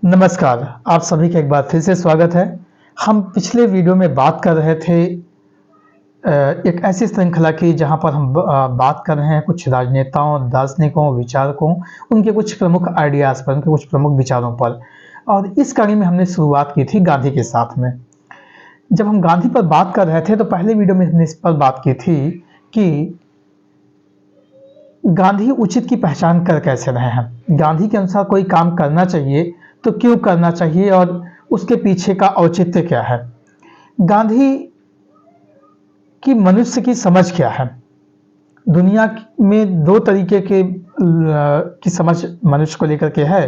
नमस्कार, आप सभी का एक बार फिर से स्वागत है। हम पिछले वीडियो में बात कर रहे थे एक ऐसी श्रृंखला की जहां पर हम बात कर रहे हैं कुछ राजनेताओं, दार्शनिकों, विचारकों, उनके कुछ प्रमुख आइडियाज़ पर, उनके कुछ प्रमुख विचारों पर। और इस कड़ी में हमने शुरुआत की थी गांधी के साथ में। जब हम गांधी पर बात कर रहे थे तो पहले वीडियो में हमने इस पर बात की थी कि गांधी उचित की पहचान कर कैसे रहे हैं। गांधी के अनुसार कोई काम करना चाहिए तो क्यों करना चाहिए और उसके पीछे का औचित्य क्या है। गांधी की मनुष्य की समझ क्या है। दुनिया में दो तरीके की समझ मनुष्य को लेकर के है।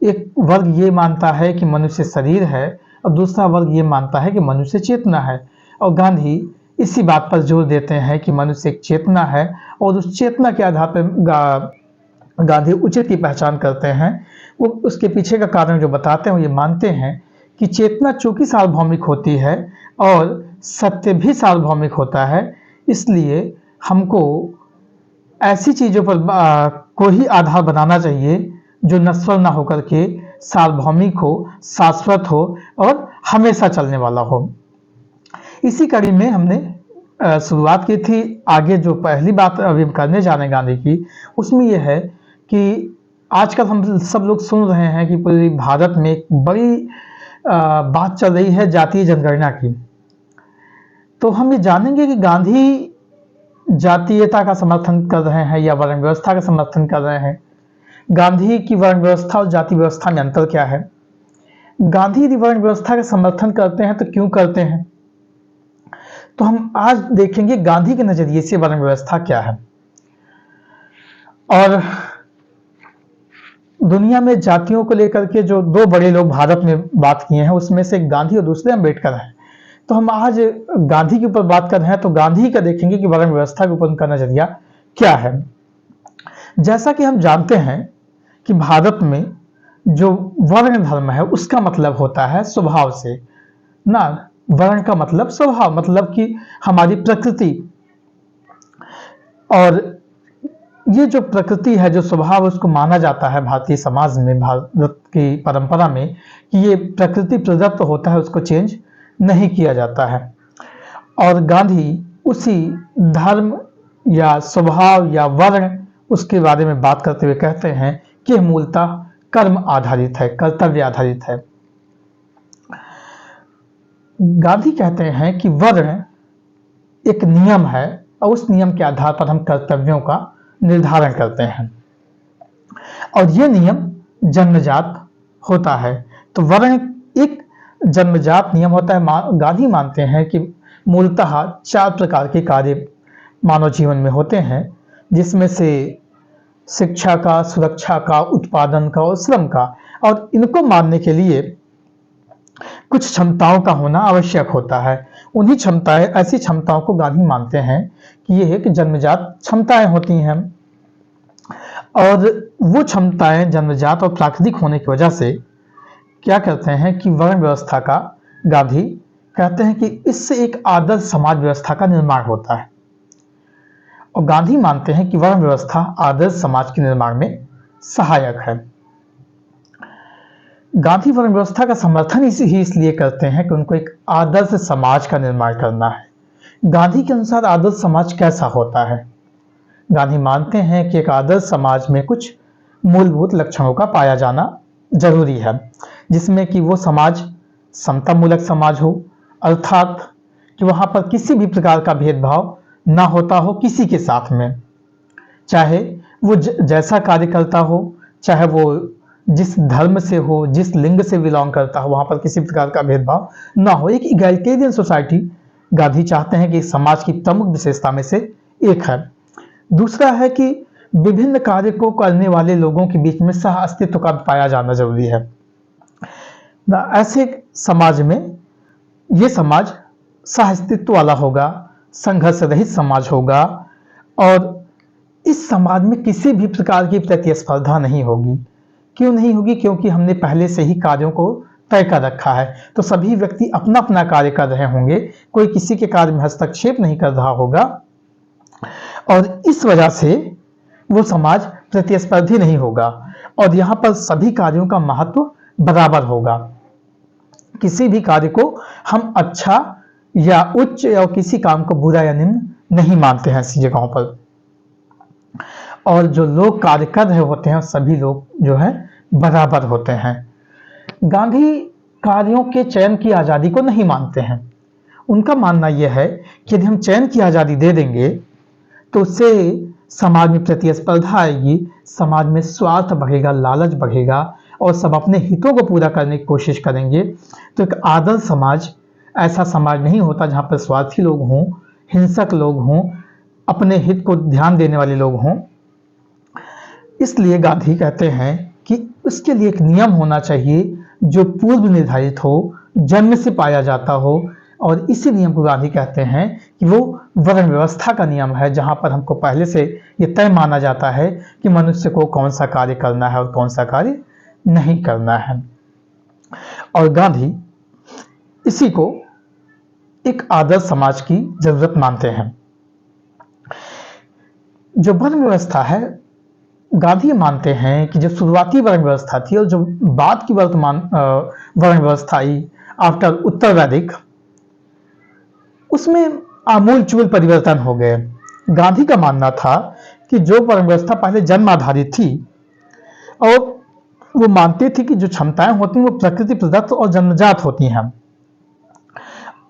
एक वर्ग ये मानता है कि मनुष्य शरीर है और दूसरा वर्ग ये मानता है कि मनुष्य चेतना है। और गांधी इसी बात पर जोर देते हैं कि मनुष्य एक चेतना है और उस चेतना के आधार पर गांधी उचित की पहचान करते हैं। वो उसके पीछे का कारण जो बताते हैं वो ये मानते हैं कि चेतना चूंकि सार्वभौमिक होती है और सत्य भी सार्वभौमिक होता है, इसलिए हमको ऐसी चीज़ों पर को ही आधार बनाना चाहिए जो नश्वर ना होकर के सार्वभौमिक हो, शाश्वत हो और हमेशा चलने वाला हो। इसी कड़ी में हमने शुरुआत की थी। आगे जो पहली बात अभी हम करने जा रहे हैं गांधी की, उसमें यह है कि आजकल हम सब लोग सुन रहे हैं कि पूरे भारत में एक बड़ी बात चल रही है जातीय जनगणना की। तो हम ये जानेंगे कि गांधी जातीयता का समर्थन कर रहे हैं या वर्ण व्यवस्था का समर्थन कर रहे हैं। गांधी की वर्ण व्यवस्था और जाति व्यवस्था में अंतर क्या है। गांधी यदि वर्ण व्यवस्था का समर्थन करते हैं तो क्यों करते हैं। तो हम आज देखेंगे गांधी के नजरिए से वर्ण व्यवस्था क्या है। और दुनिया में जातियों को लेकर के जो दो बड़े लोग भारत में बात किए हैं उसमें से गांधी और दूसरे अम्बेडकर हैं। तो हम आज गांधी के ऊपर बात कर रहे हैं तो गांधी का देखेंगे कि वर्ण व्यवस्था के ऊपर उनका नजरिया क्या है। जैसा कि हम जानते हैं कि भारत में जो वर्ण धर्म है उसका मतलब होता है स्वभाव से ना। वर्ण का मतलब स्वभाव, मतलब कि हमारी प्रकृति। और ये जो प्रकृति है, जो स्वभाव, उसको माना जाता है भारतीय समाज में, भारत की परंपरा में, कि ये प्रकृति प्रदत्त होता है, उसको चेंज नहीं किया जाता है। और गांधी उसी धर्म या स्वभाव या वर्ण उसके बारे में बात करते हुए कहते हैं कि मूलतः कर्म आधारित है, कर्तव्य आधारित है। गांधी कहते हैं कि वर्ण एक नियम है और उस नियम के आधार पर हम कर्तव्यों का निर्धारण करते हैं और यह नियम जन्मजात होता है। तो वर्ण एक जन्मजात नियम होता है। गांधी मानते हैं कि मूलतः 4 प्रकार के कार्य मानव जीवन में होते हैं, जिसमें से शिक्षा का, सुरक्षा का, उत्पादन का और श्रम का। और इनको मानने के लिए कुछ क्षमताओं का होना आवश्यक होता है। उन्हीं क्षमताएं, ऐसी क्षमताओं को गांधी मानते हैं कि ये एक जन्मजात क्षमताएं होती हैं। और वो क्षमताएं जन्मजात और प्राकृतिक होने की वजह से क्या करते हैं कि वर्ण व्यवस्था का, गांधी कहते हैं कि इससे एक आदर्श समाज व्यवस्था का निर्माण होता है। और गांधी मानते हैं कि वर्ण व्यवस्था आदर्श समाज के निर्माण में सहायक है। गांधी वर्ण व्यवस्था का समर्थन इसलिए करते हैं कि उनको एक आदर्श समाज का निर्माण करना है। गांधी के अनुसार आदर्श समाज कैसा होता है। गांधी मानते हैं कि एक आदर्श समाज में कुछ मूलभूत लक्षणों का पाया जाना जरूरी है, जिसमें कि वो समाज समतामूलक समाज हो, अर्थात कि वहां पर किसी भी प्रकार का भेदभाव ना होता हो किसी के साथ में, चाहे वो जैसा कार्य करता हो, चाहे वो जिस धर्म से हो, जिस लिंग से बिलोंग करता हो, वहां पर किसी प्रकार का भेदभाव ना हो। एक इगैलिटेरियन सोसाइटी गांधी चाहते हैं कि समाज की प्रमुख विशेषता में से एक है। दूसरा है कि विभिन्न कार्य को करने वाले लोगों के बीच में सह अस्तित्व का पाया जाना जरूरी है। ऐसे समाज में ये समाज सह अस्तित्व वाला होगा, संघर्ष रहित समाज होगा और इस समाज में किसी भी प्रकार की प्रतिस्पर्धा नहीं होगी। क्यों नहीं होगी? क्योंकि हमने पहले से ही कार्यों को तय कर रखा है। तो सभी व्यक्ति अपना अपना कार्य कर रहे होंगे, कोई किसी के कार्य में हस्तक्षेप नहीं कर रहा होगा और इस वजह से वो समाज प्रतिस्पर्धी नहीं होगा और यहाँ पर सभी कार्यों का महत्व बराबर होगा। किसी भी कार्य को हम अच्छा या उच्च या किसी काम को बुरा या निम्न नहीं मानते हैं ऐसी जगहों पर। और जो लोग कार्य कर रहे होते हैं सभी लोग जो है बराबर होते हैं। गांधी कार्यों के चयन की आजादी को नहीं मानते हैं। उनका मानना यह है कि यदि हम चयन की आजादी दे देंगे तो उससे समाज में प्रतिस्पर्धा आएगी, समाज में स्वार्थ बढ़ेगा, लालच बढ़ेगा और सब अपने हितों को पूरा करने की कोशिश करेंगे। तो एक आदर्श समाज ऐसा समाज नहीं होता जहां पर स्वार्थी लोग हों, हिंसक लोग हों, अपने हित को ध्यान देने वाले लोग हों। इसलिए गांधी कहते हैं कि उसके लिए एक नियम होना चाहिए जो पूर्व निर्धारित हो, जन्म से पाया जाता हो। और इसी नियम को गांधी कहते हैं कि वो वर्ण व्यवस्था का नियम है, जहां पर हमको पहले से ये तय माना जाता है कि मनुष्य को कौन सा कार्य करना है और कौन सा कार्य नहीं करना है। और गांधी इसी को एक आदर्श समाज की जरूरत मानते हैं। जो वर्ण व्यवस्था है, गांधी मानते हैं कि जो शुरुआती वर्ण व्यवस्था थी और जो बाद की वर्तमान वर्ण व्यवस्था आई आफ्टर उत्तर वैदिक, उसमें आमूल चूल परिवर्तन हो गए। गांधी का मानना था कि जो वर्ण व्यवस्था पहले जन्म आधारित थी और वो मानते थे कि जो क्षमताएं होती हैं वो प्रकृति प्रदत्त और जन्मजात होती हैं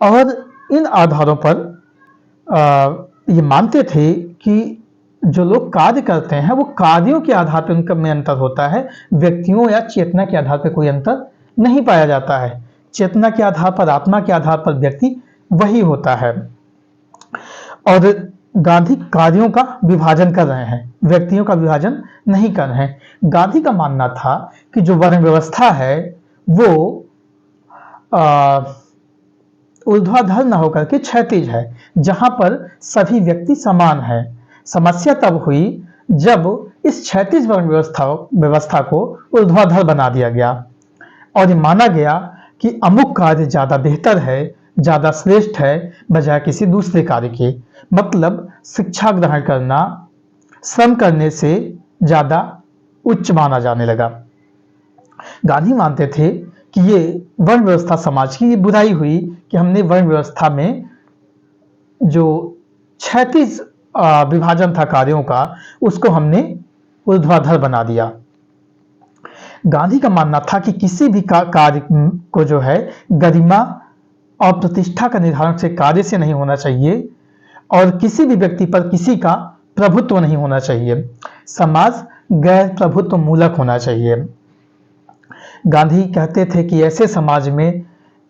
और इन आधारों पर ये मानते थे कि जो लोग कार्य करते हैं वो कार्यों के आधार पर उनका में अंतर होता है, व्यक्तियों या चेतना के आधार पर कोई अंतर नहीं पाया जाता है। चेतना के आधार पर, आत्मा के आधार पर व्यक्ति वही होता है। और गांधी कार्यों का विभाजन कर रहे हैं, व्यक्तियों का विभाजन नहीं कर रहे हैं। गांधी का मानना था कि जो वर्ण व्यवस्था है वो ऊर्ध्वाधर न होकर के क्षैतिज है, जहां पर सभी व्यक्ति समान है। समस्या तब हुई जब इस क्षैतिज वर्ण व्यवस्था को ऊर्ध्वाधर बना दिया गया और ये माना गया कि अमुक कार्य ज्यादा बेहतर है, ज्यादा श्रेष्ठ है बजाय किसी दूसरे कार्य के। मतलब शिक्षा ग्रहण करना श्रम करने से ज्यादा उच्च माना जाने लगा। गांधी मानते थे कि ये वर्ण व्यवस्था समाज की ये बुराई हुई कि हमने वर्ण व्यवस्था में जो क्षैतिज विभाजन था कार्यों का उसको हमने ऊर्ध्वाधर बना दिया। गांधी का मानना था कि किसी भी कार्य को जो है गरिमा और प्रतिष्ठा का निर्धारण से कार्य से नहीं होना चाहिए और किसी भी व्यक्ति पर किसी का प्रभुत्व नहीं होना चाहिए। समाज गैर प्रभुत्व मूलक होना चाहिए। गांधी कहते थे कि ऐसे समाज में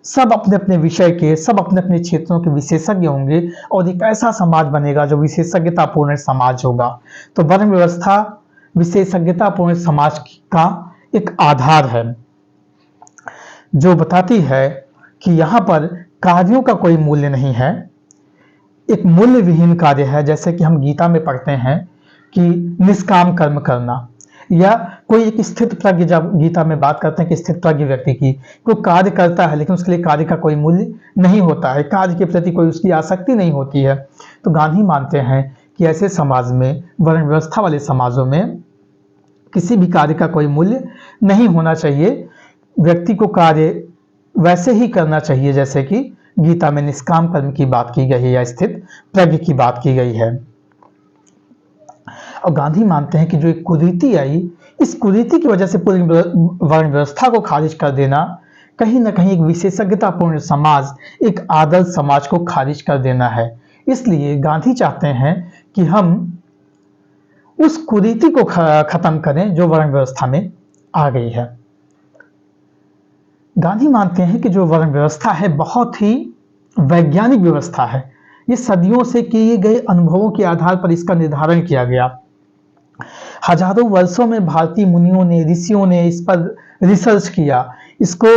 सब अपने अपने विषय के, सब अपने अपने क्षेत्रों के विशेषज्ञ होंगे और एक ऐसा समाज बनेगा जो विशेषज्ञतापूर्ण समाज होगा। तो वर्ण व्यवस्था विशेषज्ञतापूर्ण समाज का एक आधार है जो बताती है कि यहाँ पर कार्यों का कोई मूल्य नहीं है, एक मूल्य विहीन कार्य है। जैसे कि हम गीता में पढ़ते हैं कि निष्काम कर्म करना, या कोई एक स्थित प्रज्ञ, जब गीता में बात करते हैं कि स्थित प्रज्ञ व्यक्ति की, वो कार्य करता है लेकिन उसके लिए कार्य का कोई मूल्य नहीं होता है, कार्य के प्रति कोई उसकी आसक्ति नहीं होती है। तो गांधी मानते हैं कि ऐसे समाज में, वर्ण व्यवस्था वाले समाजों में किसी भी कार्य का कोई मूल्य नहीं होना चाहिए। व्यक्ति को कार्य वैसे ही करना चाहिए जैसे कि गीता में निष्काम कर्म की बात की गई है या स्थित प्रज्ञ की बात की गई है। और गांधी मानते हैं कि जो एक कुरीति आई, इस कुरीति की वजह से पूरी वर्ण व्यवस्था को खारिज कर देना कहीं ना कहीं एक विशेषज्ञतापूर्ण समाज, एक आदर्श समाज को खारिज कर देना है। इसलिए गांधी चाहते हैं कि हम उस कुरीति को खत्म करें जो वर्ण व्यवस्था में आ गई है। गांधी मानते हैं कि जो वर्ण व्यवस्था है बहुत ही वैज्ञानिक व्यवस्था है। ये सदियों से किए गए अनुभवों के आधार पर इसका निर्धारण किया गया। हजारों वर्षों में भारतीय मुनियों ने, ऋषियों ने इस पर रिसर्च किया, इसको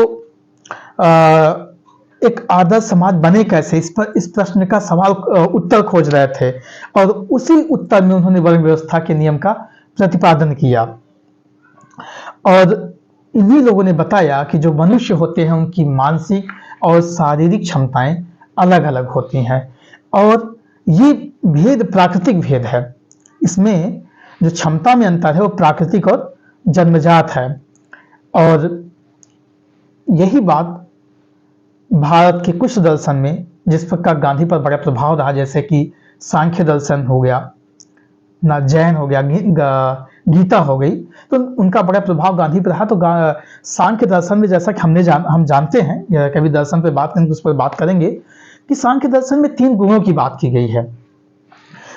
एक आदर्श समाज बने कैसे, इस प्रश्न का सवाल उत्तर खोज रहे थे और उसी उत्तर में उन्होंने वर्ण व्यवस्था के नियम का प्रतिपादन किया। और इन्हीं लोगों ने बताया कि जो मनुष्य होते हैं उनकी मानसिक और शारीरिक क्षमताएं अलग अलग होती हैं और ये भेद प्राकृतिक भेद है। इसमें जो क्षमता में अंतर है वो प्राकृतिक और जन्मजात है। और यही बात भारत के कुछ दर्शन में, जिस प्रकार गांधी पर बड़ा प्रभाव रहा, जैसे कि सांख्य दर्शन हो गया ना, जैन हो गया, गीता हो गई, तो उनका बड़ा प्रभाव गांधी पर रहा। तो सांख्य दर्शन में, जैसा कि हम जानते हैं, या कभी दर्शन पे बात करेंगे उस पर बात करेंगे, कि सांख्य दर्शन में 3 गुणों की बात की गई है।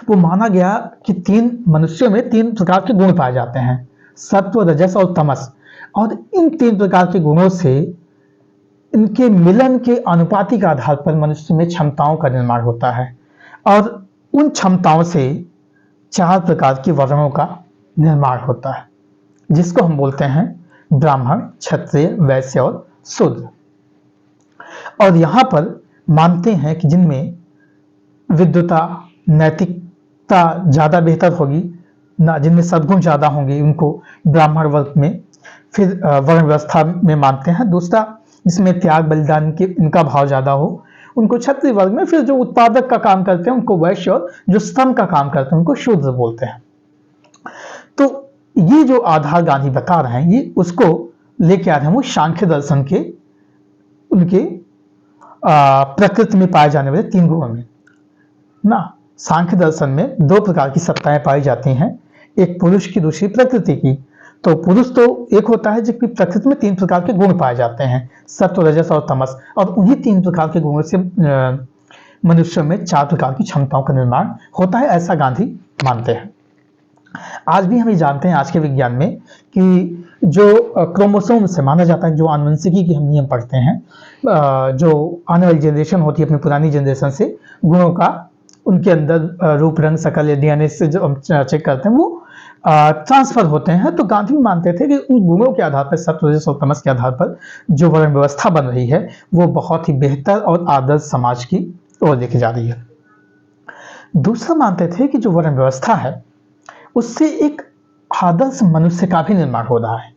वो माना गया कि मनुष्यों में 3 प्रकार के गुण पाए जाते हैं, सत्व, रजस और तमस, और इन 3 प्रकार के गुणों से, इनके मिलन के अनुपातिक आधार पर मनुष्य में क्षमताओं का निर्माण होता है, और उन क्षमताओं से 4 प्रकार के वर्णों का निर्माण होता है, जिसको हम बोलते हैं ब्राह्मण, क्षत्रिय, वैश्य और शूद्र। और यहां पर मानते हैं कि जिनमें विद्वता, नैतिकता ज्यादा बेहतर होगी ना, जिनमें सद्गुण ज्यादा होंगे, उनको ब्राह्मण वर्ग में, फिर वर्ण व्यवस्था में मानते हैं। दूसरा, जिसमें त्याग बलिदान के इनका भाव ज्यादा हो, उनको क्षत्रिय वर्ग में। फिर जो उत्पादक का काम करते हैं उनको वैश्य, और जो श्रम का काम करते हैं उनको शूद्र बोलते हैं। तो ये जो आधार गांधी बता रहे हैं, ये उसको लेके आ रहे हैं वो सांख्य दर्शन के, उनके प्रकृति में पाए जाने वाले 3 गुणों में ना। सांख्य दर्शन में 2 प्रकार की सत्ताएं पाई जाती हैं, एक पुरुष की, दूसरी प्रकृति की। तो पुरुष तो एक होता है जिसकी प्रकृति में 3 प्रकार के गुण पाए जाते हैं, सत्व, रजस और तमस, और उन्हीं 3 प्रकार के गुणों से मनुष्य में 4 प्रकार की क्षमताओं का निर्माण होता है, ऐसा गांधी मानते हैं। आज भी हम ये जानते हैं, आज के विज्ञान में, कि जो क्रोमोसोम से माना जाता है, जो आनुवंशिकी की हम नियम पढ़ते हैं, जो आने वाली जनरेशन होती है अपनी पुरानी जनरेशन से, गुणों का उनके अंदर रूप, रंग, शकल, डीएनए से जो हम चेक करते हैं, वो ट्रांसफर होते हैं। तो गांधी मानते थे कि उन गुणों के आधार पर, सत्व, रजस और तमस के आधार पर जो वर्ण व्यवस्था बन रही है, वो बहुत ही बेहतर और आदर्श समाज की ओर लेके जा रही है। दूसरा, मानते थे कि जो वर्ण व्यवस्था है उससे एक आदर्श मनुष्य का भी निर्माण हो रहा है।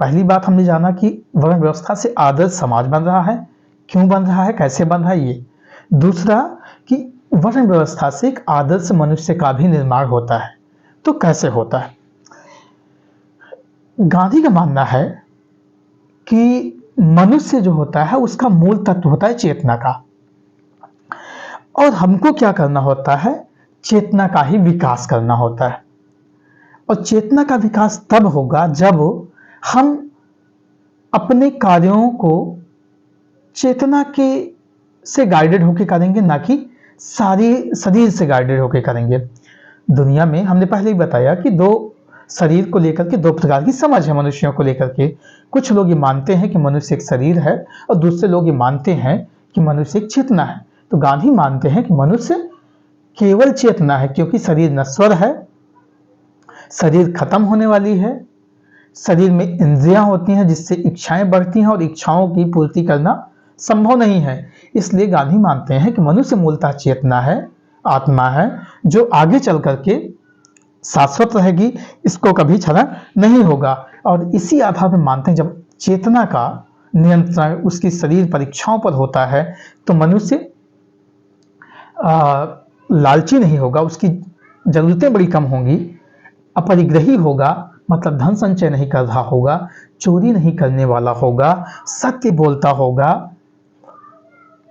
पहली बात हमने जाना कि वर्ण व्यवस्था से आदर्श समाज बन रहा है, क्यों बन रहा है, कैसे बन रहा है ये। दूसरा, कि वर्ण व्यवस्था से एक आदर्श मनुष्य का भी निर्माण होता है, तो कैसे होता है। गांधी का मानना है कि मनुष्य जो होता है उसका मूल तत्व होता है चेतना का, और हमको क्या करना होता है, चेतना का ही विकास करना होता है। और चेतना का विकास तब होगा जब हम अपने कार्यों को चेतना के से गाइडेड होकर करेंगे, ना कि सारी शरीर से गाइडेड होकर करेंगे। दुनिया में हमने पहले ही बताया कि 2 शरीर को लेकर के 2 प्रकार की समझ है मनुष्यों को लेकर के। कुछ लोग ये मानते हैं कि मनुष्य एक शरीर है, और दूसरे लोग ये मानते हैं कि मनुष्य एक चेतना है। तो गांधी मानते हैं कि मनुष्य केवल चेतना है, क्योंकि शरीर नश्वर है, शरीर खत्म होने वाली है, शरीर में इंद्रियां होती हैं जिससे इच्छाएं बढ़ती हैं, और इच्छाओं की पूर्ति करना संभव नहीं है। इसलिए गांधी मानते हैं कि मनुष्य मूलतः चेतना है, आत्मा है, जो आगे चल करके शाश्वत रहेगी, इसको कभी क्षरण नहीं होगा। और इसी आधार पर मानते हैं जब चेतना का नियंत्रण उसकी शरीर परीक्षाओं पर होता है, तो मनुष्य लालची नहीं होगा, उसकी जरूरतें बड़ी कम होंगी, अपरिग्रही होगा, मतलब धन संचय नहीं कर रहा होगा, चोरी नहीं करने वाला होगा, सत्य बोलता होगा।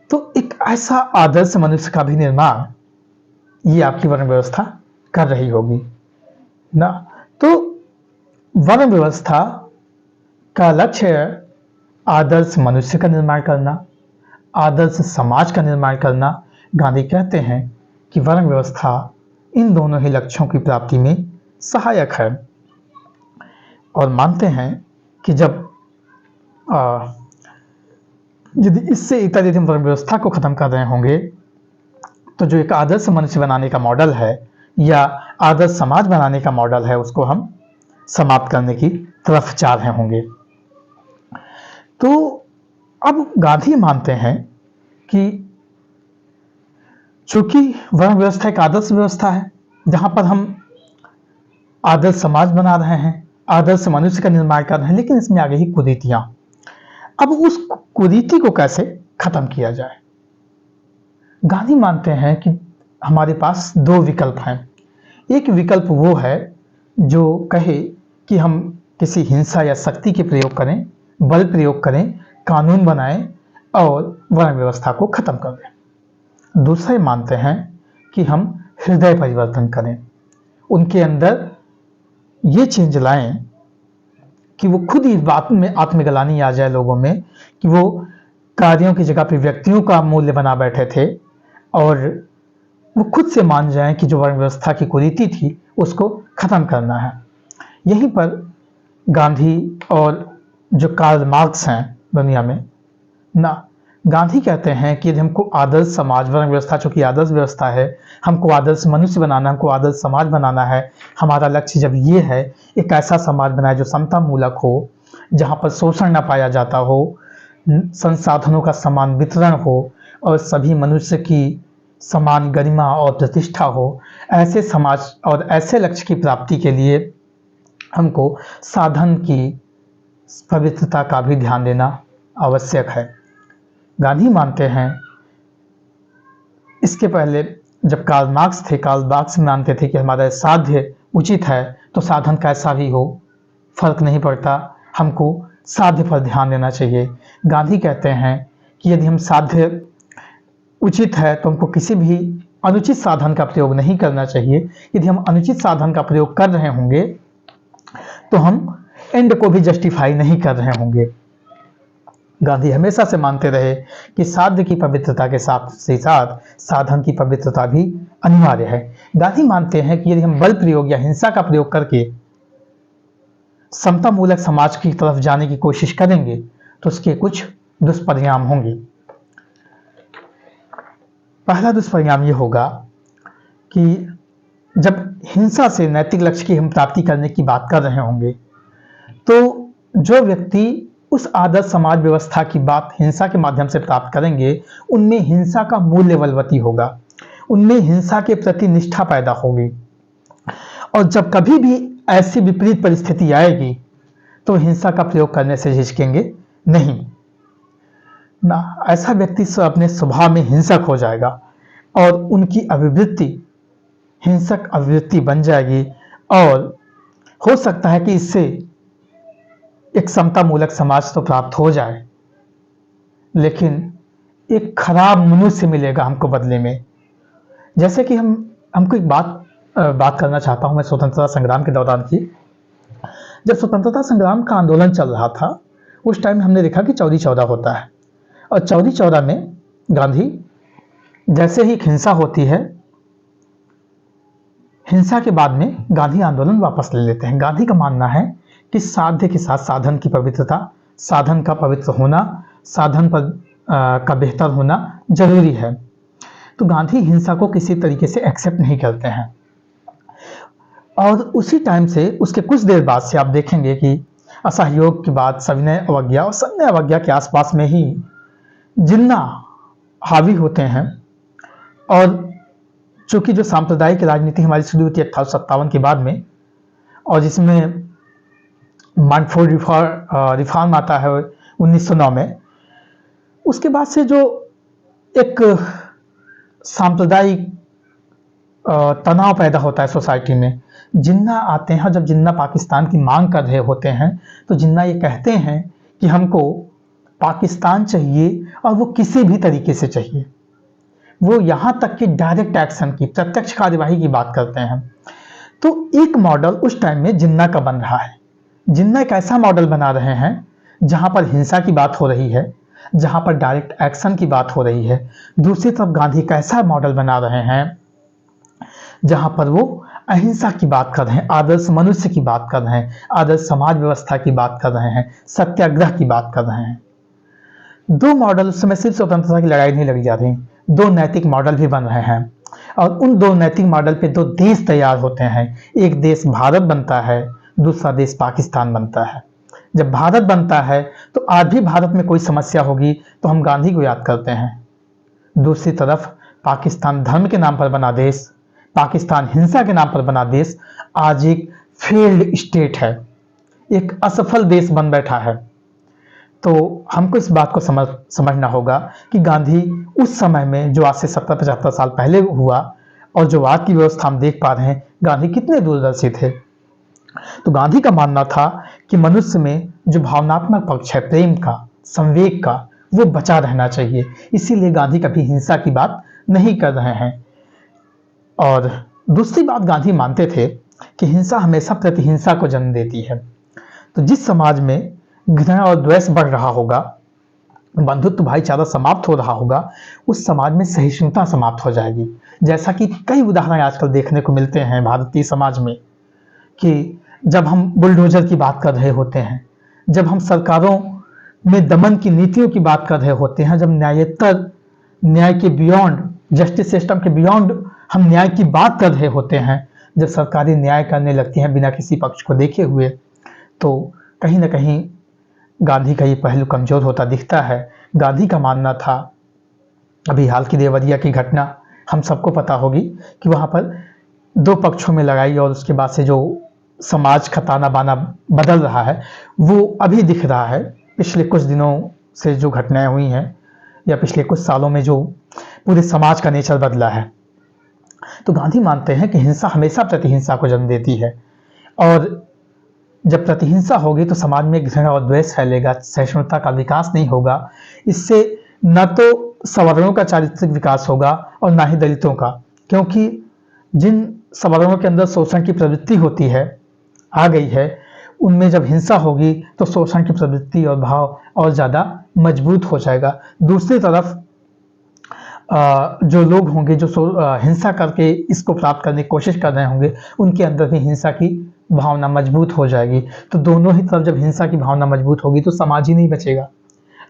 तो एक ऐसा आदर्श मनुष्य का भी निर्माण ये आपकी वर्ण व्यवस्था कर रही होगी ना। तो वर्ण व्यवस्था का लक्ष्य आदर्श मनुष्य का निर्माण करना, आदर्श समाज का निर्माण करना। गांधी कहते हैं कि वर्ण व्यवस्था इन दोनों ही लक्ष्यों की प्राप्ति में सहायक है, और मानते हैं कि जब यदि इससे इतर यदि वर्ण व्यवस्था को खत्म कर रहे होंगे, तो जो एक आदर्श मनुष्य बनाने का मॉडल है या आदर्श समाज बनाने का मॉडल है, उसको हम समाप्त करने की तरफ जा रहे होंगे। तो अब गांधी मानते हैं कि चूंकि वर्ण व्यवस्था एक आदर्श व्यवस्था है, जहां पर हम आदर्श समाज बना रहे हैं, आदर्श मनुष्य का निर्माण कर रहे हैं, लेकिन इसमें आ गई कुरीतियां। अब उस कुरीति को कैसे खत्म किया जाए। गांधी मानते हैं कि हमारे पास 2 विकल्प हैं। एक विकल्प वो है जो कहे कि हम किसी हिंसा या शक्ति के प्रयोग करें, बल प्रयोग करें, कानून बनाएं और वर्ण व्यवस्था को खत्म कर दें। दूसरे मानते हैं कि हम हृदय परिवर्तन करें, उनके अंदर ये चेंज लाएं कि वो खुद ही इस बात में आत्मग्लानि आ जाए लोगों में कि वो कार्यों की जगह पे व्यक्तियों का मूल्य बना बैठे थे और वो खुद से मान जाएं कि जो वर्ण व्यवस्था की कुरीति थी उसको खत्म करना है। यहीं पर गांधी और जो कार्ल मार्क्स हैं दुनिया में ना, गांधी कहते हैं कि यदि हमको आदर्श समाज, वर्ण व्यवस्था चूंकि आदर्श व्यवस्था है, हमको आदर्श मनुष्य बनाना, हमको आदर्श समाज बनाना है। हमारा लक्ष्य जब ये है, एक ऐसा समाज बनाए जो समता मूलक हो, जहाँ पर शोषण न पाया जाता हो, संसाधनों का समान वितरण हो और सभी मनुष्य की समान गरिमा और प्रतिष्ठा हो। ऐसे समाज और ऐसे लक्ष्य की प्राप्ति के लिए हमको साधन की पवित्रता का भी ध्यान देना आवश्यक है। गांधी मानते हैं, इसके पहले जब कार्ल मार्क्स थे, कार्ल मार्क्स मानते थे कि हमारा साध्य उचित है तो साधन कैसा भी हो फर्क नहीं पड़ता, हमको साध्य पर ध्यान देना चाहिए। गांधी कहते हैं कि यदि हम साध्य उचित है तो हमको किसी भी अनुचित साधन का प्रयोग नहीं करना चाहिए। यदि हम अनुचित साधन का प्रयोग कर रहे होंगे तो हम एंड को भी जस्टिफाई नहीं कर रहे होंगे। गांधी हमेशा से मानते रहे कि साध्य की पवित्रता के साथ से साथ साधन की पवित्रता भी अनिवार्य है। गांधी मानते हैं कि यदि हम बल प्रयोग या हिंसा का प्रयोग करके समता मूलक समाज की तरफ जाने की कोशिश करेंगे तो उसके कुछ दुष्परिणाम होंगे। पहला दुष्परिणाम ये होगा कि जब हिंसा से नैतिक लक्ष्य की हम प्राप्ति करने की बात कर रहे होंगे तो जो व्यक्ति उस आदर्श समाज व्यवस्था की बात हिंसा के माध्यम से प्राप्त करेंगे, उनमें हिंसा का मूल्य बलवती होगा, उनमें हिंसा के प्रति निष्ठा पैदा होगी और जब कभी भी ऐसी विपरीत परिस्थिति आएगी तो हिंसा का प्रयोग करने से झिझकेंगे नहीं ना। ऐसा व्यक्ति अपने स्वभाव में हिंसक हो जाएगा और उनकी अभिवृत्ति हिंसक अभिवृत्ति बन जाएगी और हो सकता है कि इससे एक समता मूलक समाज तो प्राप्त हो जाए, लेकिन एक खराब मनुष्य मिलेगा हमको बदले में। जैसे कि हमको एक बात करना चाहता हूं मैं स्वतंत्रता संग्राम के दौरान की। जब स्वतंत्रता संग्राम का आंदोलन चल रहा था उस टाइम हमने देखा कि चौरी चौरा होता है और चौरी चौरा में गांधी जैसे ही हिंसा होती है, हिंसा के बाद में गांधी आंदोलन वापस ले लेते हैं। गांधी का मानना है कि साध्य के साथ साधन की पवित्रता, साधन का पवित्र होना, साधन पर का बेहतर होना जरूरी है। तो गांधी हिंसा को किसी तरीके से एक्सेप्ट नहीं करते हैं और उसी टाइम से उसके कुछ देर बाद से आप देखेंगे कि असहयोग के बाद सविनय अवज्ञा और सन्य अवज्ञा के आसपास में ही जिन्ना हावी होते हैं। और चूंकि जो सांप्रदायिक राजनीति हमारी शुरू हुई थी 1857 के बाद में और जिसमें मानफोर्ड रिफॉर्म आता है 1909 में, उसके बाद से जो एक सांप्रदायिक तनाव पैदा होता है सोसाइटी में। जिन्ना आते हैं, जब जिन्ना पाकिस्तान की मांग कर रहे होते हैं तो जिन्ना ये कहते हैं कि हमको पाकिस्तान चाहिए और वो किसी भी तरीके से चाहिए। वो यहाँ तक कि डायरेक्ट एक्शन की, प्रत्यक्ष कार्यवाही की बात करते हैं। तो एक मॉडल उस टाइम में जिन्ना का बन रहा है। जिन्ना एक ऐसा मॉडल बना रहे हैं जहां पर हिंसा की बात हो रही है, जहां पर डायरेक्ट एक्शन की बात हो रही है। दूसरी तरफ गांधी एक ऐसा मॉडल बना रहे हैं जहां पर वो अहिंसा की बात कर रहे हैं, आदर्श मनुष्य की बात कर रहे हैं, आदर्श समाज व्यवस्था की बात कर रहे हैं, सत्याग्रह की बात कर रहे हैं। दो मॉडल, उस समय सिर्फ स्वतंत्रता की लड़ाई नहीं लड़ी जा रही, दो नैतिक मॉडल भी बन रहे हैं और उन दो नैतिक मॉडल पे दो देश तैयार होते हैं। एक देश भारत बनता है, दूसरा देश पाकिस्तान बनता है। जब भारत बनता है तो आज भी भारत में कोई समस्या होगी तो हम गांधी को याद करते हैं। दूसरी तरफ पाकिस्तान धर्म के नाम पर बना देश, पाकिस्तान हिंसा के नाम पर बना देश आज एक फेल्ड स्टेट है, एक असफल देश बन बैठा है। तो हमको इस बात को समझना होगा कि गांधी उस समय में जो आज से 70-75 साल पहले हुआ और जो आज की व्यवस्था हम देख पा रहे हैं, गांधी कितने दूरदर्शी थे। तो गांधी का मानना था कि मनुष्य में जो भावनात्मक पक्ष है, प्रेम का, संवेग का, वो बचा रहना चाहिए। इसीलिए गांधी कभी हिंसा की बात नहीं कर रहे हैं। और दूसरी बात, गांधी मानते थे कि हिंसा हमेशा प्रतिहिंसा को जन्म देती है। तो जिस समाज में घृणा और द्वेष बढ़ रहा होगा, बंधुत्व भाईचारा समाप्त हो रहा होगा, उस समाज में सहिष्णुता समाप्त हो जाएगी। जैसा कि कई उदाहरण आजकल देखने को मिलते हैं भारतीय समाज में, कि जब हम बुलडोजर की बात कर रहे होते हैं, जब हम सरकारों में दमन की नीतियों की बात कर रहे होते हैं, जब न्यायोत्तर न्याय के बियॉन्ड, जस्टिस सिस्टम के बियॉन्ड हम न्याय की बात कर रहे होते हैं, जब सरकारें न्याय करने लगती हैं बिना किसी पक्ष को देखे हुए, तो कहीं ना कहीं गांधी का ये पहलू कमजोर होता दिखता है। गांधी का मानना था, अभी हाल की देवरिया की घटना हम सबको पता होगी कि वहां पर दो पक्षों में लड़ाई, और उसके बाद से जो समाज का ताना बाना बदल रहा है वो अभी दिख रहा है। पिछले कुछ दिनों से जो घटनाएं हुई हैं, या पिछले कुछ सालों में जो पूरे समाज का नेचर बदला है। तो गांधी मानते हैं कि हिंसा हमेशा प्रतिहिंसा को जन्म देती है, और जब प्रतिहिंसा होगी तो समाज में घृणा और द्वेष फैलेगा, सहिष्णुता का विकास नहीं होगा। इससे न तो सवर्णों का चारित्रिक विकास होगा और ना ही दलितों का, क्योंकि जिन सवर्णों के अंदर शोषण की प्रवृत्ति होती है, आ गई है, उनमें जब हिंसा होगी तो शोषण की प्रवृत्ति और भाव और ज़्यादा मजबूत हो जाएगा। दूसरी तरफ जो लोग होंगे जो हिंसा करके इसको प्राप्त करने की कोशिश कर रहे होंगे, उनके अंदर भी हिंसा की भावना मजबूत हो जाएगी। तो दोनों ही तरफ जब हिंसा की भावना मजबूत होगी तो समाज ही नहीं बचेगा,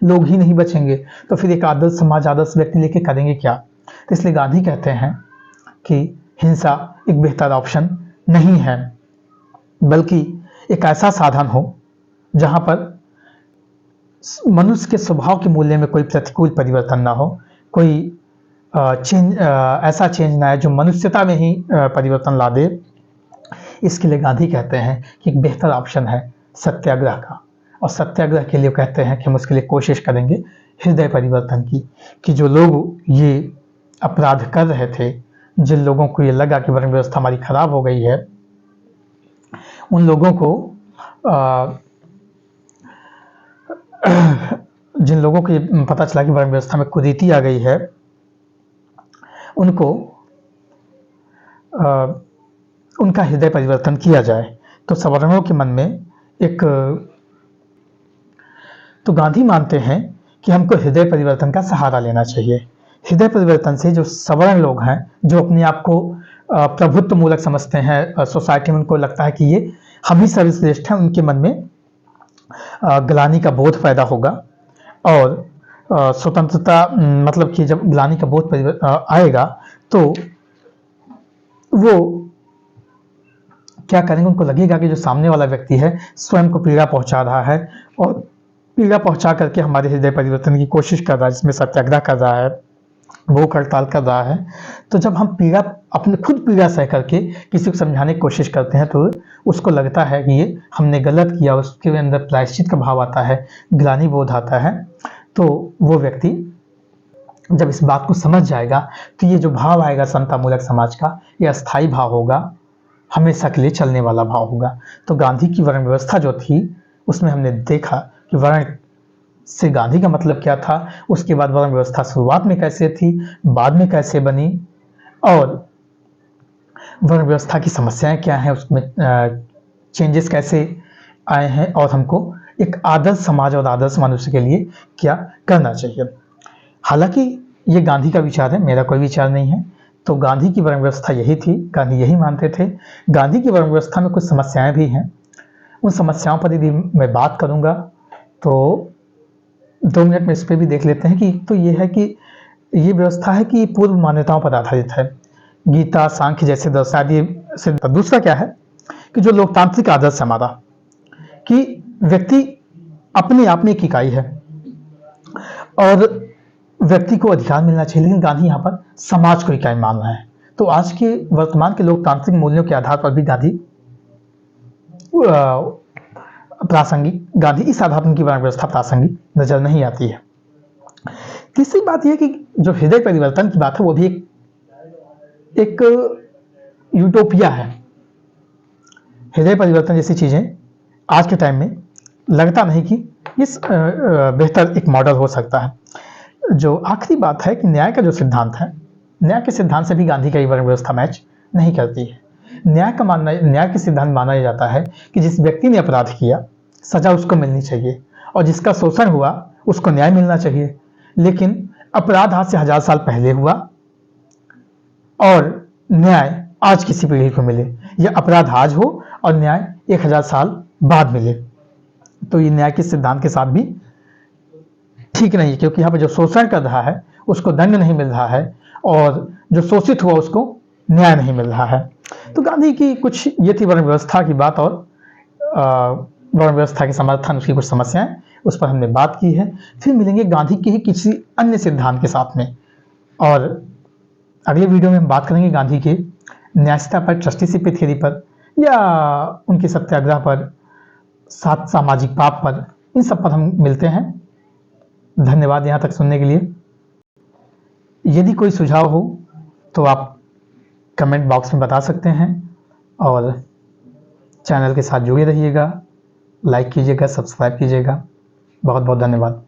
लोग ही नहीं बचेंगे। तो फिर एक आदर्श समाज, आदर्श व्यक्ति लेके करेंगे क्या? तो इसलिए गांधी कहते हैं कि हिंसा एक बेहतर ऑप्शन नहीं है, बल्कि एक ऐसा साधन हो जहां पर मनुष्य के स्वभाव के मूल्य में कोई प्रतिकूल परिवर्तन ना हो, कोई ऐसा चेंज ना है जो मनुष्यता में ही परिवर्तन ला दे। इसके लिए गांधी कहते हैं कि एक बेहतर ऑप्शन है सत्याग्रह का, और सत्याग्रह के लिए कहते हैं कि हम उसके लिए कोशिश करेंगे हृदय परिवर्तन की, कि जो लोग ये अपराध कर रहे थे, जिन लोगों को ये लगा कि वर्ण व्यवस्था हमारी खराब हो गई है, उन लोगों को जिन लोगों को ये पता चला कि वर्ण व्यवस्था में कुरीति आ गई है, उनको उनका हृदय परिवर्तन किया जाए। तो सवर्णों के मन में एक, तो गांधी मानते हैं कि हमको हृदय परिवर्तन का सहारा लेना चाहिए। हृदय परिवर्तन से जो सवर्ण लोग हैं, जो अपने आप को प्रभुत्व मूलक समझते हैं सोसाइटी में, उनको लगता है कि ये हम ही सर्वश्रेष्ठ हैं, उनके मन में ग्लानि का बोध पैदा होगा। और स्वतंत्रता, मतलब कि जब ग्लानि का बोध आएगा तो वो क्या करेंगे, उनको लगेगा कि जो सामने वाला व्यक्ति है स्वयं को पीड़ा पहुंचा रहा है, और पीड़ा पहुंचा करके हमारे हृदय परिवर्तन की कोशिश कर रहा है, जिसमें सत्याग्रह कर रहा है, भूख हड़ताल कर रहा है। तो जब हम पीड़ा, अपने खुद पीड़ा सह करके किसी को समझाने की कोशिश करते हैं, तो उसको लगता है कि ये हमने गलत किया, उसके अंदर प्रायश्चित का भाव आता है, ग्लानि बोध आता है। तो वो व्यक्ति जब इस बात को समझ जाएगा तो ये जो भाव आएगा समतामूलक समाज का, ये अस्थायी भाव होगा, हमेशा के लिए चलने वाला भाव होगा। तो गांधी की वर्ण व्यवस्था जो थी, उसमें हमने देखा कि वर्ण से गांधी का मतलब क्या था, उसके बाद वर्ण व्यवस्था शुरुआत में कैसे थी, बाद में कैसे बनी, और वर्ण व्यवस्था की समस्याएं क्या हैं, उसमें चेंजेस कैसे आए हैं, और हमको एक आदर्श समाज और आदर्श मनुष्य के लिए क्या करना चाहिए। हालांकि ये गांधी का विचार है, मेरा कोई विचार नहीं है। तो गांधी की वर्ण व्यवस्था यही थी, गांधी यही मानते थे। गांधी की वर्ण व्यवस्था में कुछ समस्याएं भी हैं, उन समस्याओं पर यदि मैं बात करूंगा तो 2 मिनट में इस पर भी देख लेते हैं। कि तो ये है कि ये व्यवस्था है कि पूर्व मान्यताओं पर आधारित है, गीता सांख्य जैसे दर्शादी से। दूसरा क्या है कि जो लोकतांत्रिक आदर्श हमारा, कि व्यक्ति अपने आप में एक इकाई है और व्यक्ति को अधिकार मिलना चाहिए, लेकिन गांधी यहाँ पर समाज को इकाई मान रहा है। तो आज के वर्तमान के लोकतांत्रिक मूल्यों के आधार पर भी गांधी प्रासंगिक, गांधी इस आधार पर उनकी वर्ण व्यवस्था प्रासंगिक नजर नहीं आती है। तीसरी बात यह कि जो हृदय परिवर्तन की बात है, वो भी एक यूटोपिया है। हृदय परिवर्तन जैसी चीजें आज के टाइम में लगता नहीं कि इस बेहतर एक मॉडल हो सकता है। जो आखिरी बात है कि न्याय का जो सिद्धांत है, न्याय के सिद्धांत से भी गांधी का वर्ण व्यवस्था मैच नहीं करती है। न्याय के सिद्धांत माना जाता है कि जिस व्यक्ति ने अपराध किया सजा उसको मिलनी चाहिए, और जिसका शोषण हुआ उसको न्याय मिलना चाहिए। लेकिन अपराध आज से 1000 साल पहले हुआ और न्याय आज किसी पीढ़ी को मिले, या अपराध आज हो और न्याय 1000 साल बाद मिले, तो ये न्याय के सिद्धांत के साथ भी ठीक नहीं है, क्योंकि यहाँ पर जो शोषण कर रहा है उसको दंड नहीं मिल रहा है और जो शोषित हुआ उसको न्याय नहीं मिल रहा है। तो गांधी की कुछ ये थी वर्ण व्यवस्था की बात, और वर्ण व्यवस्था के समर्थन, उसकी कुछ समस्याएं, उस पर हमने बात की है। फिर मिलेंगे गांधी के ही किसी अन्य सिद्धांत के साथ में, और अगले वीडियो में हम बात करेंगे गांधी के न्यायिकता पर, ट्रस्टीशिप थ्योरी पर, या उनके सत्याग्रह पर, 7 सामाजिक पाप पर। इन सब पर हम मिलते हैं। धन्यवाद यहाँ तक सुनने के लिए। यदि कोई सुझाव हो तो आप कमेंट बॉक्स में बता सकते हैं, और चैनल के साथ जुड़े रहिएगा, लाइक कीजिएगा, सब्सक्राइब कीजिएगा। बहुत बहुत धन्यवाद।